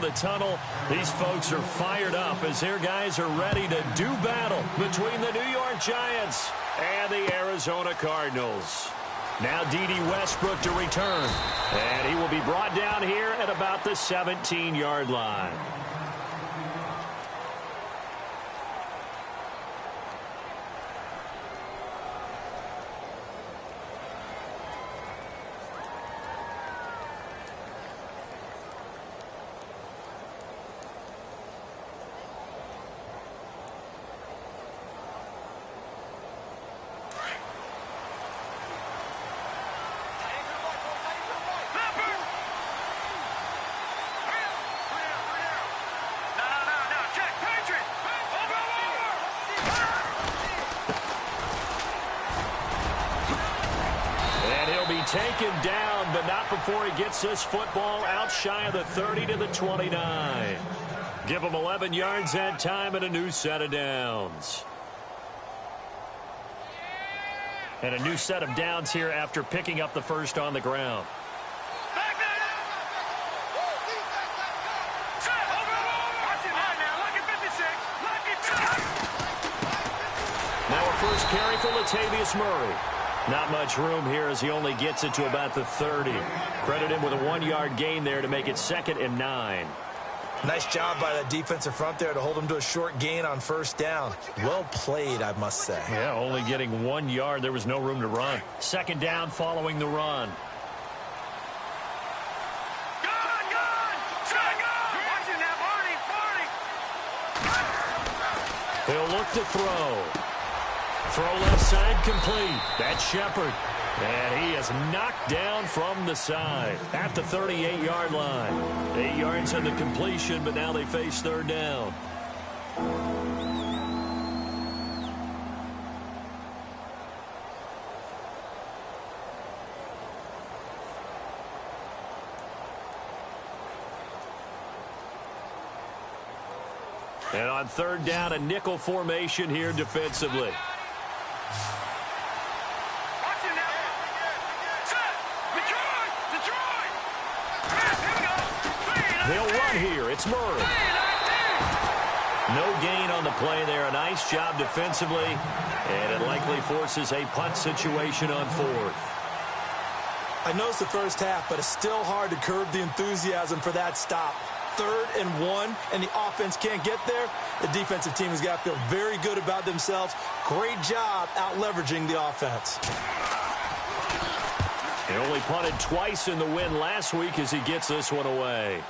the tunnel. These folks are fired up as their guys are ready to do battle between the New York Giants and the Arizona Cardinals. Now D.D. Westbrook to return. And he will be brought down here at about the 17-yard line. Taken down, but not before he gets this football out shy of the 30 to the 29. Give him 11 yards that time and a new set of downs. And a new set of downs here after picking up the first on the ground. Now a first carry for Latavius Murray. Not much room here as he only gets it to about the 30. Credit him with a 1-yard gain there to make it 2nd and 9. Nice job by the defensive front there to hold him to a short gain on first down. Well played, I must say. Yeah, only getting 1 yard. There was no room to run. 2nd down following the run. He'll look to throw. Throw left side complete. That's Shepard. And he is knocked down from the side at the 38-yard line. 8 yards on the completion, but now they face 3rd down. And on 3rd down, a nickel formation here defensively. They'll run here. It's Murray. No gain on the play there. A nice job defensively. And it likely forces a punt situation on 4th. I know it's the first half, but it's still hard to curb the enthusiasm for that stop. 3rd and 1, and the offense can't get there. The defensive team has got to feel very good about themselves. Great job out leveraging the offense. He only punted twice in the win last week as he gets this one away.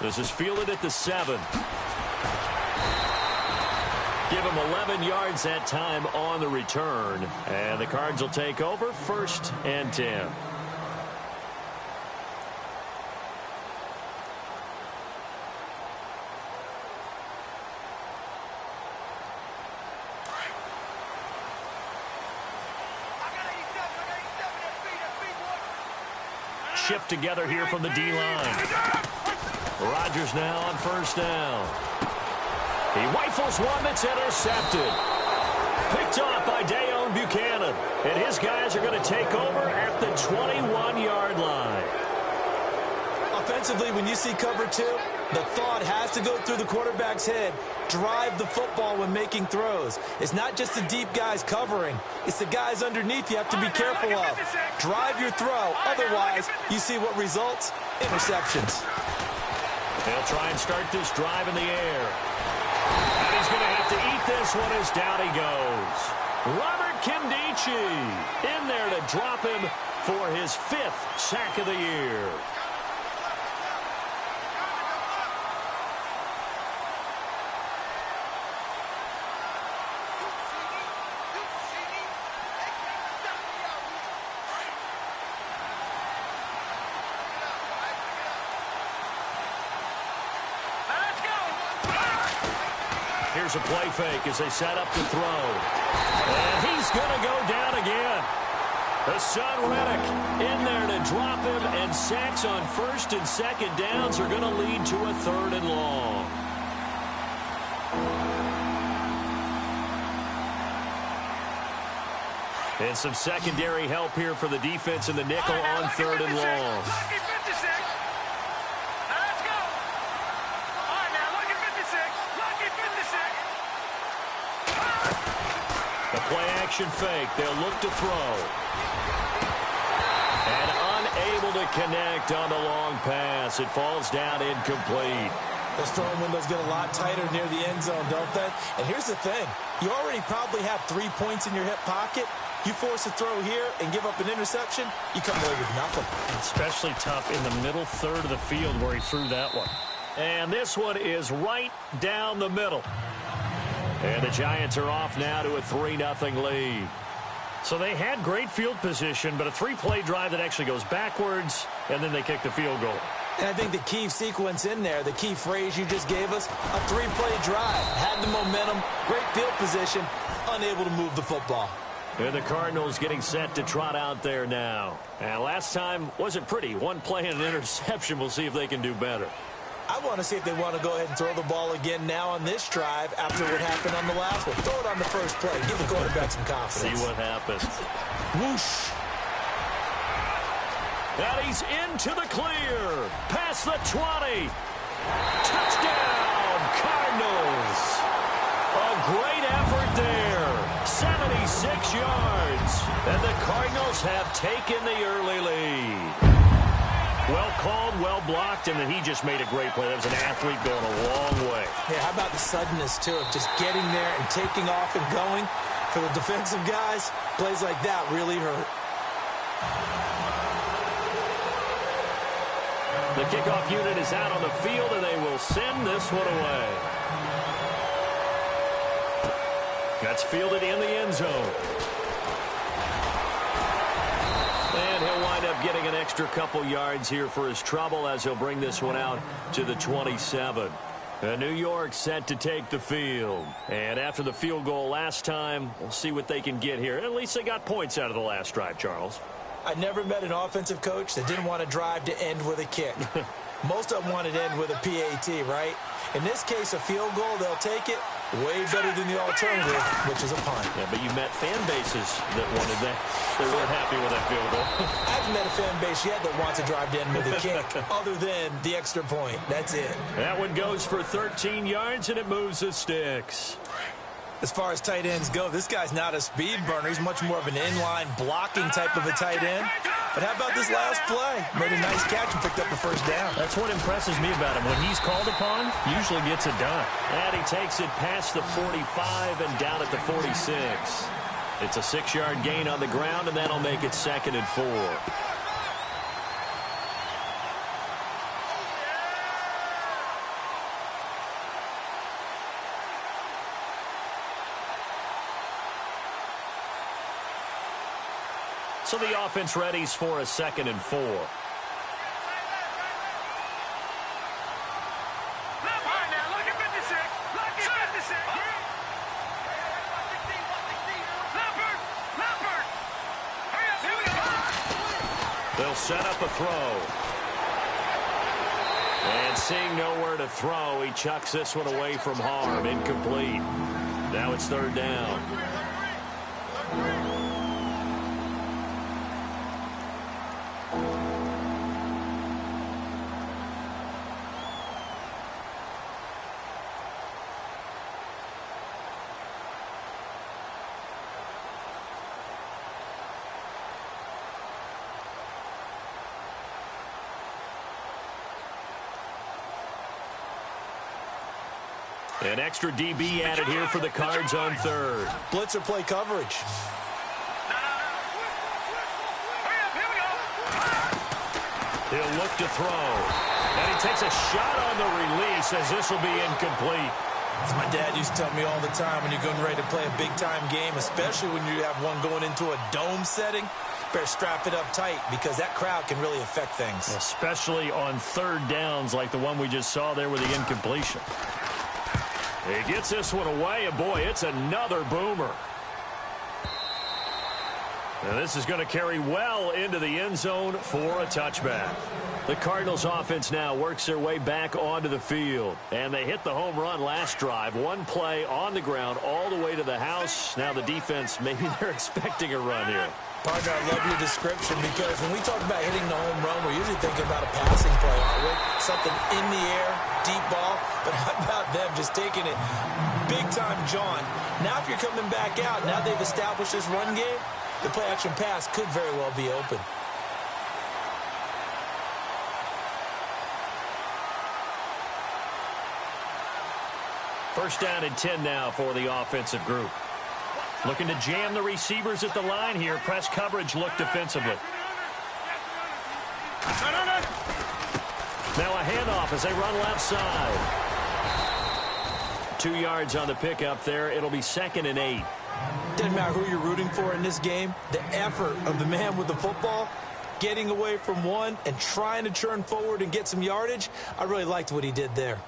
This is fielded at the 7. Give him 11 yards that time on the return. And the Cards will take over 1st and 10. Shift together here from the D-line. Rodgers now on 1st down. He rifles one that's intercepted. Picked off by Dayon Buchanan. And his guys are going to take over at the 21-yard line. Offensively, when you see cover 2, the thought has to go through the quarterback's head. Drive the football when making throws. It's not just the deep guys covering. It's the guys underneath you have to be careful of. Drive your throw. Otherwise, you see what results? Interceptions. They'll try and start this drive in the air. And he's going to have to eat this one as down he goes. Robert Kimdichie in there to drop him for his 5th sack of the year. Here's a play fake as they set up to throw. And he's going to go down again. Hassan Reddick in there to drop him, and sacks on 1st and 2nd downs are going to lead to a 3rd and long. And some secondary help here for the defense in the nickel on 3rd and long. The play-action fake. They'll look to throw. And unable to connect on the long pass. It falls down incomplete. Those throwing windows get a lot tighter near the end zone, don't they? And here's the thing. You already probably have 3 points in your hip pocket. You force a throw here and give up an interception, you come away with nothing. Especially tough in the middle third of the field where he threw that one. And this one is right down the middle. And the Giants are off now to a 3-0 lead. So they had great field position, but a 3-play drive that actually goes backwards, and then they kick the field goal. And I think the key sequence in there, the key phrase you just gave us, a 3-play drive. Had the momentum, great field position, unable to move the football. And the Cardinals getting set to trot out there now. And last time wasn't pretty. 1 play and an interception. We'll see if they can do better. I want to see if they want to go ahead and throw the ball again now on this drive after what happened on the last one. Throw it on the first play. Give the quarterback some confidence. See what happens. Whoosh. And he's into the clear. Past the 20. Touchdown, Cardinals. A great effort there. 76 yards. And the Cardinals have taken the early lead. Well called, well blocked, and then he just made a great play. That was an athlete going a long way. Yeah, how about the suddenness, too, of just getting there and taking off and going? For the defensive guys, plays like that really hurt. The kickoff unit is out on the field, and they will send this one away. That's fielded in the end zone. And he'll wind up getting an extra couple yards here for his trouble as he'll bring this one out to the 27. New York set to take the field. And after the field goal last time, we'll see what they can get here. At least they got points out of the last drive, Charles. I never met an offensive coach that didn't want to drive to end with a kick. Most of them wanted to end with a PAT, right? In this case, a field goal, they'll take it. Way better than the alternative, which is a punt. Yeah, but you met fan bases that wanted that. They weren't happy with that field goal. I haven't met a fan base yet that wants to drive to end with a kick, other than the extra point. That's it. That one goes for 13 yards, and it moves the sticks. As far as tight ends go, this guy's not a speed burner. He's much more of an inline blocking type of a tight end. But how about this last play? Made a nice catch and picked up the first down. That's what impresses me about him. When he's called upon, usually gets it done. And he takes it past the 45 and down at the 46. It's a 6-yard gain on the ground, and that'll make it 2nd and 4. So the offense readies for a 2nd and 4. They'll set up a throw. And seeing nowhere to throw, he chucks this one away from harm. Incomplete. Now it's 3rd down. An extra DB added here for the Cards on 3rd. Blitzer play coverage. He'll look to throw. And he takes a shot on the release as this will be incomplete. As my dad used to tell me all the time, when you're getting ready to play a big-time game, especially when you have one going into a dome setting, better strap it up tight because that crowd can really affect things. Especially on 3rd downs like the one we just saw there with the incompletion. He gets this one away, and boy, it's another boomer. And this is going to carry well into the end zone for a touchback. The Cardinals offense now works their way back onto the field. And they hit the home run last drive. One play on the ground all the way to the house. Now the defense, maybe they're expecting a run here. Partner, I love your description because when we talk about hitting the home run, we're usually thinking about a passing play, aren't we? Something in the air, deep ball. But how about them just taking it big-time jaunt? Now if you're coming back out, now they've established this run game, the play-action pass could very well be open. First down and 10 now for the offensive group. Looking to jam the receivers at the line here. Press coverage look defensively. Now a handoff as they run left side. 2 yards on the pickup there. It'll be 2nd and 8. Doesn't matter who you're rooting for in this game. The effort of the man with the football, getting away from one and trying to churn forward and get some yardage, I really liked what he did there.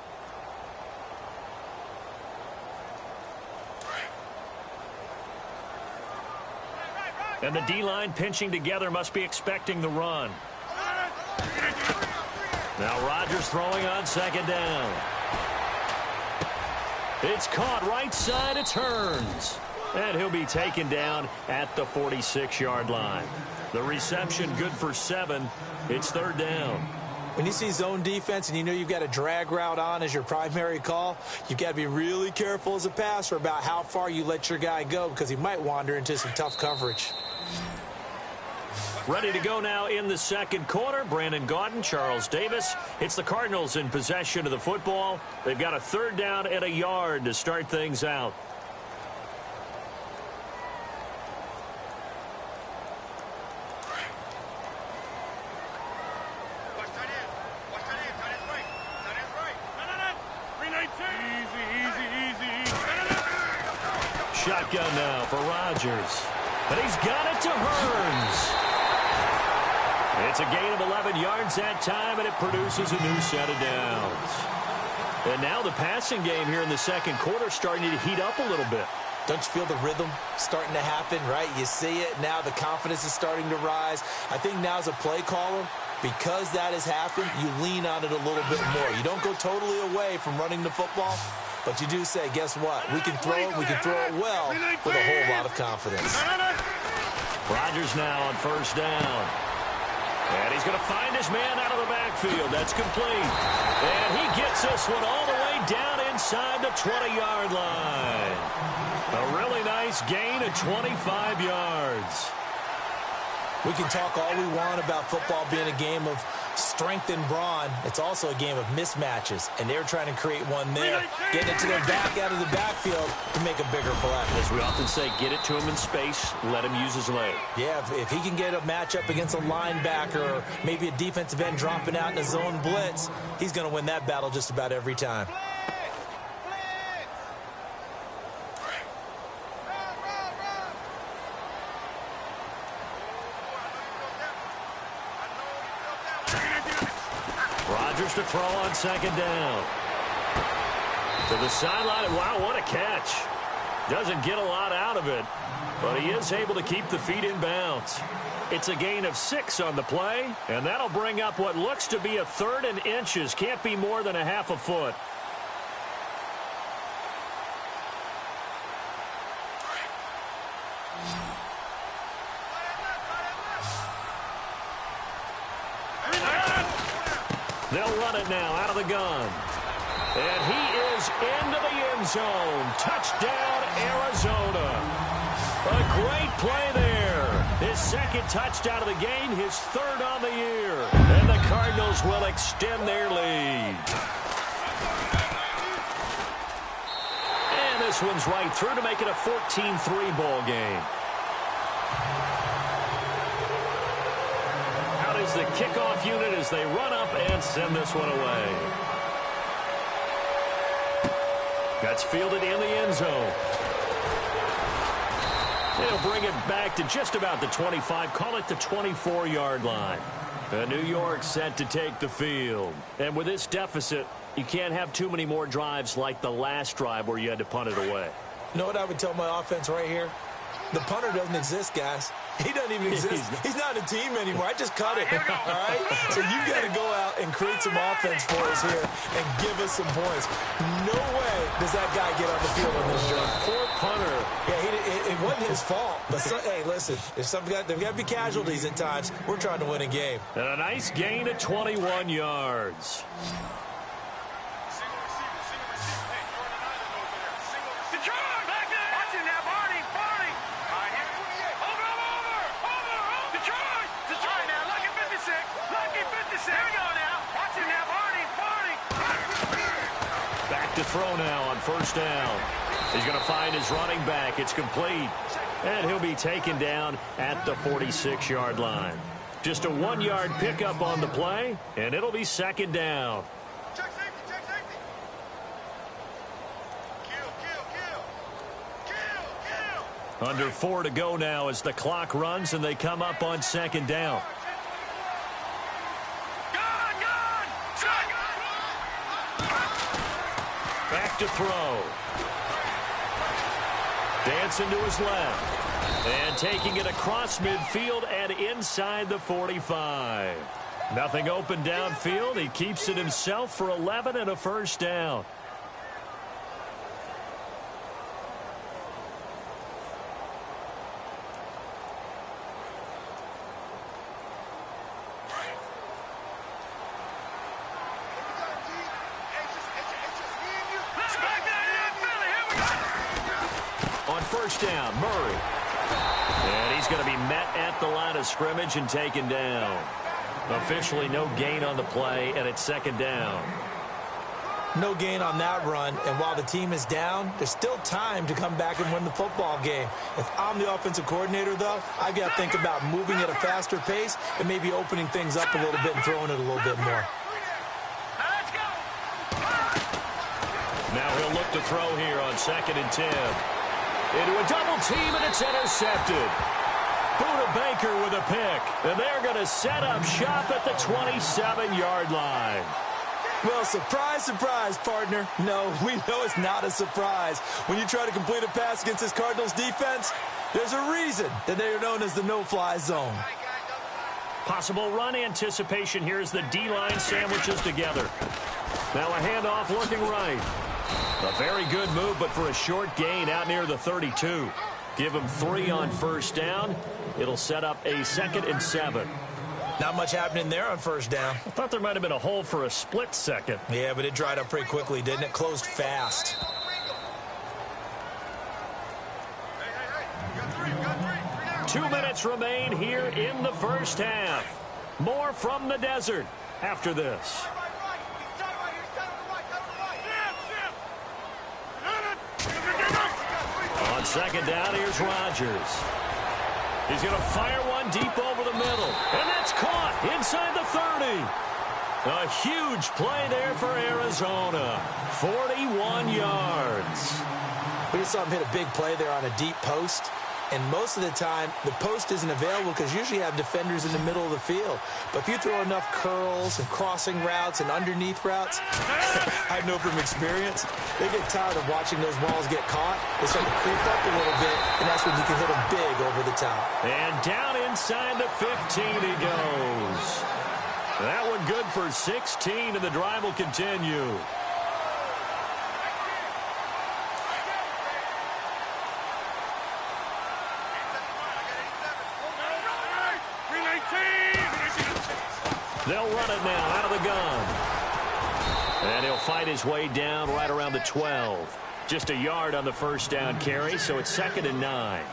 And the D-line pinching together must be expecting the run. Now Rodgers throwing on 2nd down. It's caught right side. It's Hearns. And he'll be taken down at the 46-yard line. The reception good for 7. It's 3rd down. When you see zone defense and you know you've got a drag route on as your primary call, you've got to be really careful as a passer about how far you let your guy go because he might wander into some tough coverage. Ready to go now in the second quarter. Brandon Gaudin, Charles Davis. It's the Cardinals in possession of the football. They've got a 3rd down and a yard to start things out. Shotgun now for Rodgers. And he's got it to Hearns. It's a gain of 11 yards that time, and it produces a new set of downs. And now the passing game here in the second quarter starting to heat up a little bit. Don't you feel the rhythm starting to happen, right? You see it. Now the confidence is starting to rise. I think now as a play caller, because that has happened, you lean on it a little bit more. You don't go totally away from running the football, but you do say, guess what? We can throw it. We can throw it well with a whole lot of confidence. Rodgers now on 1st down. And he's going to find his man out of the backfield. That's complete. And he gets this one all the way down inside the 20-yard line. A really nice gain of 25 yards. We can talk all we want about football being a game of strength and brawn. It's also a game of mismatches, and they're trying to create one there, getting it to their back out of the backfield to make a bigger play. As we often say, get it to him in space, let him use his leg. Yeah, if he can get a matchup against a linebacker or maybe a defensive end dropping out in a zone blitz, he's going to win that battle just about every time. Rodgers to throw on 2nd down. To the sideline. Wow, what a catch. Doesn't get a lot out of it, but he is able to keep the feet in bounds. It's a gain of 6 on the play, and that'll bring up what looks to be a 3rd and inches. Can't be more than a half a foot. They'll run it now out of the gun. And he is into the end zone. Touchdown, Arizona. A great play there. His 2nd touchdown of the game, his 3rd on the year. And the Cardinals will extend their lead. And this one's right through to make it a 14-3 ball game. Out is the kickoff unit as they run up and send this one away. That's fielded in the end zone. They'll bring it back to just about the 25, call it the 24-yard line. New York set to take the field. And with this deficit, you can't have too many more drives like the last drive where you had to punt it away. You know what I would tell my offense right here? The punter doesn't exist, guys. He doesn't even exist. He's not a team anymore. I just cut it. All right? So you've got to go out and create some offense for us here and give us some points. No way does that guy get on the field on this drive. Poor punter. Yeah, it wasn't his fault. But hey, listen, there's got to be casualties at times. We're trying to win a game. And a nice gain of 21 yards. to throw now on first down. He's going to find his running back. It's complete. And he'll be taken down at the 46-yard line. Just a 1-yard pickup on the play, and it'll be second down. Check safety, check safety. Kill. Under 4 to go now as the clock runs and they come up on second down. Back to throw. Dancing to his left. And taking it across midfield and inside the 45. Nothing open downfield. He keeps it himself for 11 and a first down. First down, Murray. And he's going to be met at the line of scrimmage and taken down. Officially no gain on the play, and it's second down. No gain on that run, and while the team is down, there's still time to come back and win the football game. If I'm the offensive coordinator, though, I've got to think about moving at a faster pace and maybe opening things up a little bit and throwing it a little bit more. Now he'll look to throw here on 2nd and 10. Into a double team, and it's intercepted. Buda Baker with a pick. And they're going to set up shop at the 27-yard line. Well, surprise, surprise, partner. No, we know it's not a surprise. When you try to complete a pass against this Cardinals defense, there's a reason that they are known as the no-fly zone. Possible run anticipation here as the D-line sandwiches together. Now a handoff looking right. A very good move, but for a short gain out near the 32. Give him 3 on first down. It'll set up a 2nd and 7. Not much happening there on first down. I thought there might have been a hole for a split second. Yeah, but it dried up pretty quickly, didn't it? Closed fast. Hey. 2 minutes remain here in the first half. More from the desert after this. On second down, here's Rodgers. He's going to fire one deep over the middle. And that's caught inside the 30. A huge play there for Arizona. 41 yards. We just saw him hit a big play there on a deep post. And most of the time, the post isn't available because usually you have defenders in the middle of the field. But if you throw enough curls and crossing routes and underneath routes, I know from experience, they get tired of watching those balls get caught. They start to creep up a little bit, and that's when you can hit them big over the top. And down inside the 15 he goes. That one good for 16, and the drive will continue. They'll run it now out of the gun. And he'll fight his way down right around the 12. Just a yard on the first down carry, so it's 2nd and 9.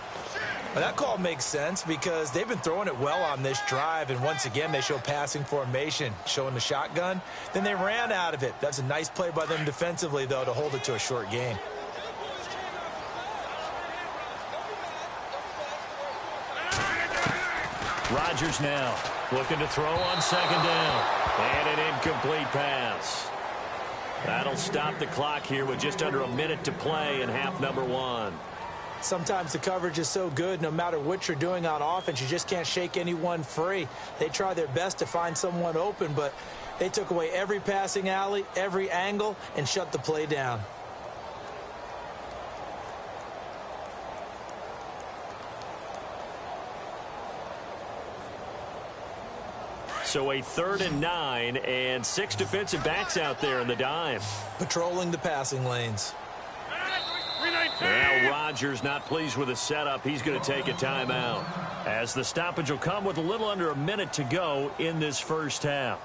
Well, that call makes sense because they've been throwing it well on this drive, and once again they show passing formation, showing the shotgun. Then they ran out of it. That's a nice play by them defensively, though, to hold it to a short gain. Rodgers now looking to throw on second down. And an incomplete pass. That'll stop the clock here with just under a minute to play in half number 1. Sometimes the coverage is so good, no matter what you're doing on offense, you just can't shake anyone free. They try their best to find someone open, but they took away every passing alley, every angle, and shut the play down. So a 3rd and 9 and 6 defensive backs out there in the dime. Patrolling the passing lanes. Well, Rodgers not pleased with the setup. He's going to take a timeout. As the stoppage will come with a little under a minute to go in this first half.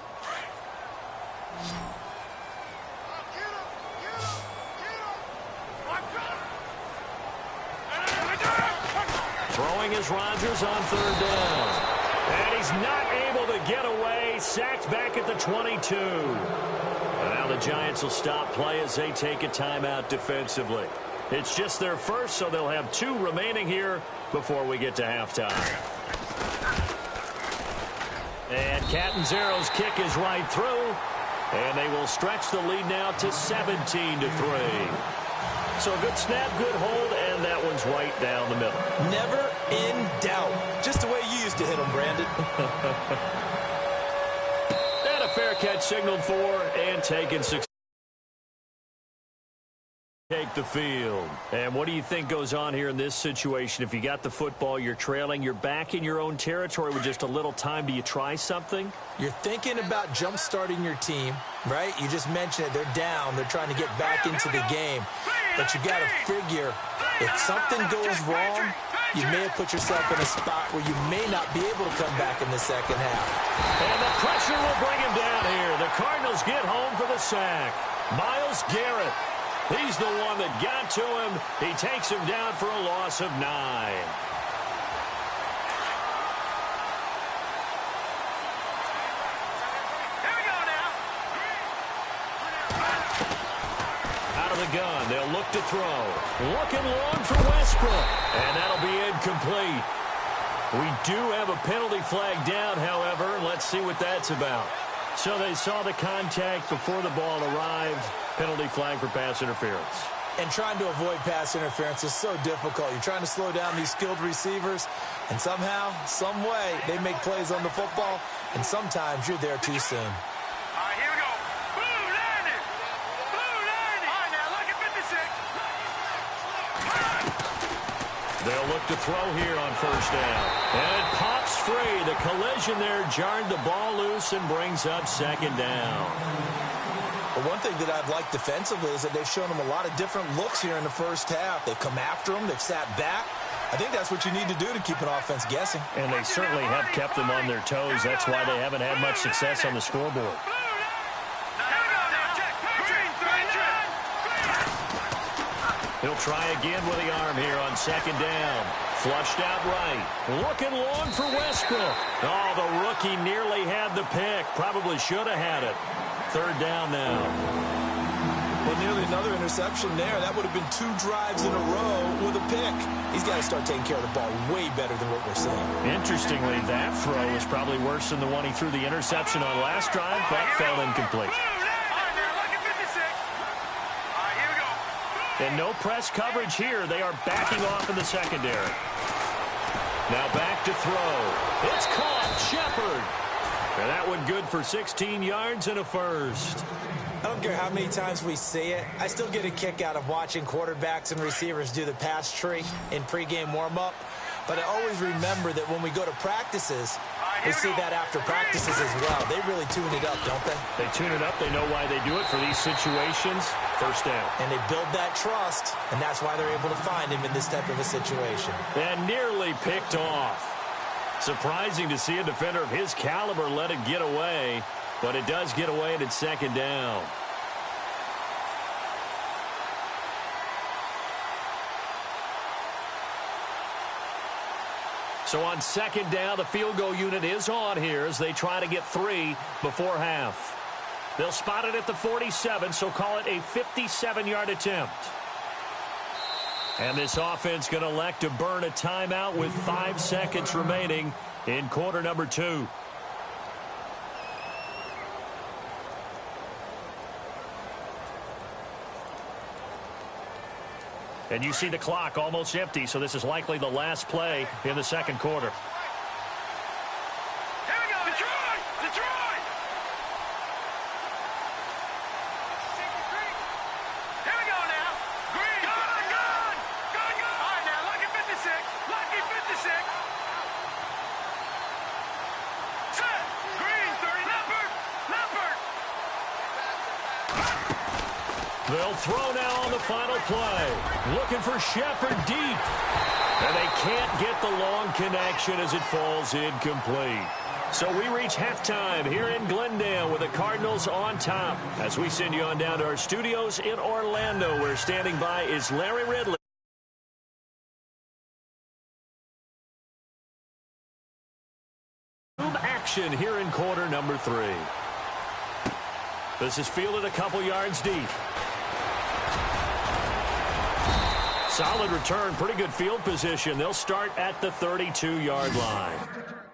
Throwing is Rodgers on 3rd down. And he's not able to get away. Sacked back at the 22. And now the Giants will stop play as they take a timeout defensively. It's just their first, so they'll have 2 remaining here before we get to halftime. And Catanzaro's kick is right through. And they will stretch the lead now to 17-3. So a good snap, good hold, and that one's right down the middle. Never in doubt. Just the way you used to hit them, Brandon. And a fair catch signaled for and taken 6. Take the field. And what do you think goes on here in this situation? If you got the football, you're trailing, you're back in your own territory with just a little time. Do you try something? You're thinking about jump-starting your team, right? You just mentioned it. They're down. They're trying to get back into the game. But you got to figure, if something goes wrong, you may have put yourself in a spot where you may not be able to come back in the second half. And the pressure will bring him down here. The Cardinals get home for the sack. Myles Garrett. He's the one that got to him. He takes him down for a loss of 9. Here we go now. Out of the gun, they'll look to throw. Looking long for Westbrook. And that'll be incomplete. We do have a penalty flag down, however. Let's see what that's about. So they saw the contact before the ball arrived. Penalty flag for pass interference. And trying to avoid pass interference is so difficult. You're trying to slow down these skilled receivers, and somehow, some way, they make plays on the football, and sometimes you're there too soon. All right, here we go. Blue landed. Blue landed. All right, now look at 56. They'll look to throw here on first down. And it pops free. The collision there jarred the ball loose and brings up second down. But one thing that I've liked defensively is that they've shown them a lot of different looks here in the first half. They've come after them. They've sat back. I think that's what you need to do to keep an offense guessing. And they certainly have kept them on their toes. That's why they haven't had much success on the scoreboard. He'll try again with the arm here on second down. Flushed out right. Looking long for Westbrook. Oh, the rookie nearly had the pick. Probably should have had it. Third down now. Well, nearly another interception there. That would have been 2 drives in a row with a pick. He's got to start taking care of the ball way better than what we're seeing. Interestingly, that throw was probably worse than the one he threw the interception on last drive, but fell incomplete. And no press coverage here. They are backing off in the secondary. Now back to throw. It's caught. Shepard. And that one good for 16 yards and a first. I don't care how many times we see it. I still get a kick out of watching quarterbacks and receivers do the pass tree in pregame warm-up. But I always remember that when we go to practices, we see that after practices as well. They really tune it up, don't they? They tune it up. They know why they do it for these situations. First down. And they build that trust, and that's why they're able to find him in this type of a situation. And nearly picked off. Surprising to see a defender of his caliber let it get away, but it does get away and it's second down. So on second down, the field goal unit is on here as they try to get 3 before half. They'll spot it at the 47, so call it a 57-yard attempt. And this offense going to elect to burn a timeout with 5 seconds remaining in quarter number 2. And you see the clock almost empty, so this is likely the last play in the second quarter. Here we go, Detroit! Detroit! Here we go now. Green. Gun, gun! Gun, gun! All right, now, lucky 56. Lucky 56. Set. Green, 30. Leopard. Leopard. They'll throw now on the final play. Looking for Shepard deep. And they can't get the long connection as it falls incomplete. So we reach halftime here in Glendale with the Cardinals on top. As we send you on down to our studios in Orlando, where standing by is Larry Ridley. resume action here in quarter number 3. This is fielded a couple yards deep. Solid return, pretty good field position. They'll start at the 32-yard line.